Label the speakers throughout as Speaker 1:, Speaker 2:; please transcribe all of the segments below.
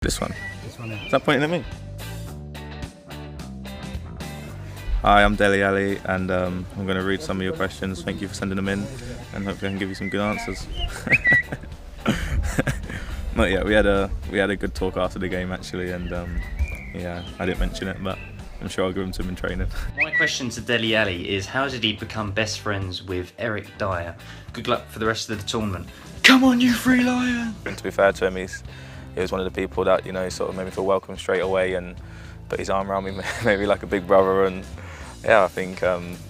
Speaker 1: This one.
Speaker 2: This one, yeah.
Speaker 1: Is that pointing at me? Hi, I'm Dele Alli, and I'm going to read some of your questions. Thank you for sending them in, and hopefully I can give you some good answers. But yeah, we had a good talk after the game actually, and yeah, I didn't mention it, but I'm sure I'll give them to him in training.
Speaker 3: My question to Dele Alli is, how did he become best friends with Erik Dyer? Good luck for the rest of the tournament. Come on, you free lion!
Speaker 1: And to be fair to him, he was one of the people that, you know, sort of made me feel welcome straight away and put his arm around me, maybe like a big brother. And yeah, I think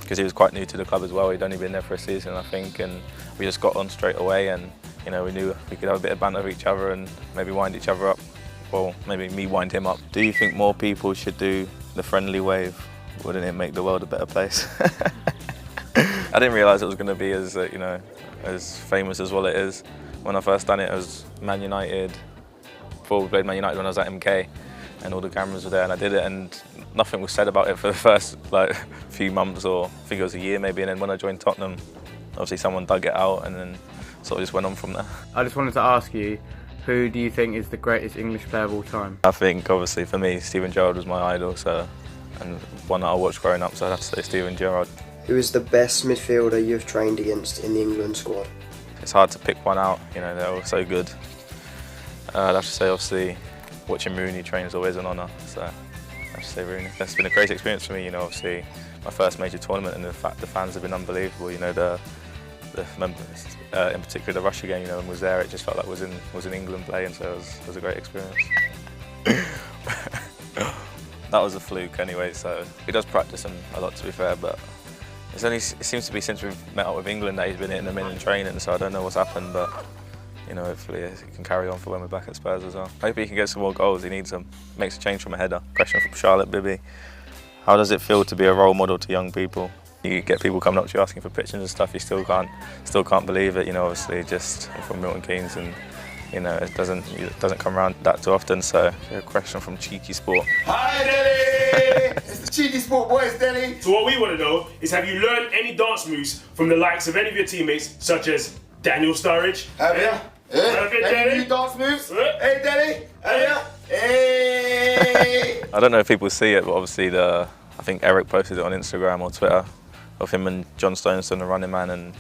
Speaker 1: because he was quite new to the club as well, he'd only been there for a season, I think, and we just got on straight away, and you know, we knew we could have a bit of banter with each other and maybe wind each other up, or maybe me wind him up. Do you think more people should do the friendly wave? Wouldn't it make the world a better place? I didn't realise it was going to be as you know, as famous as what it is. When I first done it, I was Man United. Before we played Man United when I was at MK, and all the cameras were there, and I did it, and nothing was said about it for the first few months, or I think it was a year maybe. And then when I joined Tottenham, obviously someone dug it out, and then sort of just went on from there.
Speaker 2: I just wanted to ask you, who do you think is the greatest English player of all time?
Speaker 1: I think obviously for me, Steven Gerrard was my idol, so, and one that I watched growing up, so I'd have to say Steven Gerrard.
Speaker 4: Who is the best midfielder you've trained against in the England squad?
Speaker 1: It's hard to pick one out, you know, they're all so good. I'd have to say, obviously, watching Rooney train is always an honour, so I have to say Rooney. It's been a great experience for me, you know, obviously, my first major tournament, and the fans have been unbelievable, you know, the members, in particular the Russia game, you know, when I was there, it just felt like I was in England playing, so it was a great experience. That was a fluke anyway, so he does practice them a lot, to be fair, but it seems to be since we've met up with England that he's been hitting them in training, so I don't know what's happened, but you know, hopefully he can carry on for when we're back at Spurs as well. Hopefully he can get some more goals, he needs them. Makes a change from a header. Question from Charlotte Bibby. How does it feel to be a role model to young people? You get people coming up to you asking for pictures and stuff, you still can't believe it, you know, obviously just from Milton Keynes, and you know, it doesn't come around that too often, so a question from Cheeky Sport.
Speaker 5: Hi Dele! It's the Cheeky Sport boys, Dele!
Speaker 6: So what we want to know is, have you learned any dance moves from the likes of any of your teammates, such as Daniel Sturridge?
Speaker 5: Have you? Any new dance moves? Hey Dele! Have you? Hey!
Speaker 1: I don't know if people see it, but obviously I think Erik posted it on Instagram or Twitter of him and John Stones doing the Running Man, and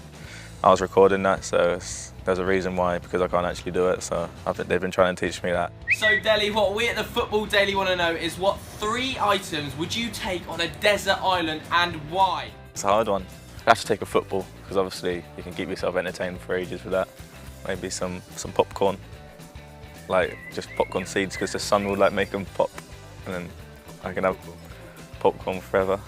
Speaker 1: I was recording that, so there's a reason why, because I can't actually do it, so I think they've been trying to teach me that.
Speaker 7: So Dele, what we at the Football Daily want to know is, what 3 items would you take on a desert island and why?
Speaker 1: It's a hard one. I have to take a football, because obviously you can keep yourself entertained for ages with that. Maybe some popcorn, like just popcorn seeds, because the sun will like make them pop, and then I can have popcorn forever,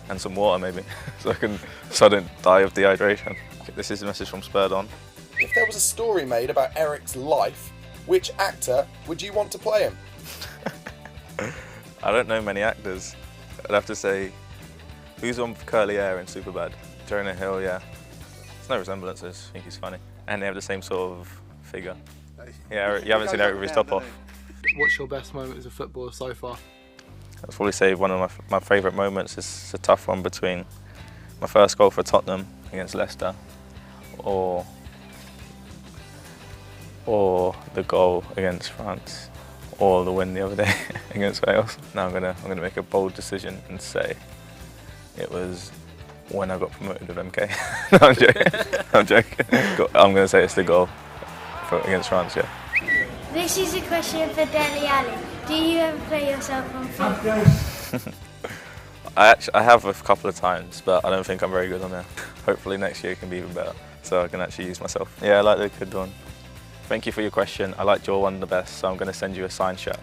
Speaker 1: and some water maybe, so I don't die of dehydration. This is a message from Spurred On.
Speaker 8: If there was a story made about Erik's life, which actor would you want to play him?
Speaker 1: I don't know many actors. I'd have to say, who's on curly hair in Superbad? Jonah Hill, yeah. There's no resemblances, I think he's funny. And they have the same sort of figure. Yeah, you haven't seen Erik with his top off.
Speaker 9: What's your best moment as a footballer so far?
Speaker 1: I'd probably say one of my favourite moments is a tough one between my first goal for Tottenham against Leicester, or the goal against France, or the win the other day against Wales. Now I'm gonna make a bold decision and say it was when I got promoted with MK. No, I'm joking. I'm joking. I'm gonna say it's the goal against France. Yeah.
Speaker 10: This is a question for Dele Alli. Do you ever play yourself on FIFA?
Speaker 1: I have a couple of times, but I don't think I'm very good on there. Hopefully next year it can be even better, so I can actually use myself. Yeah, I like the good one. Thank you for your question. I liked your one the best, so I'm going to send you a signed shirt.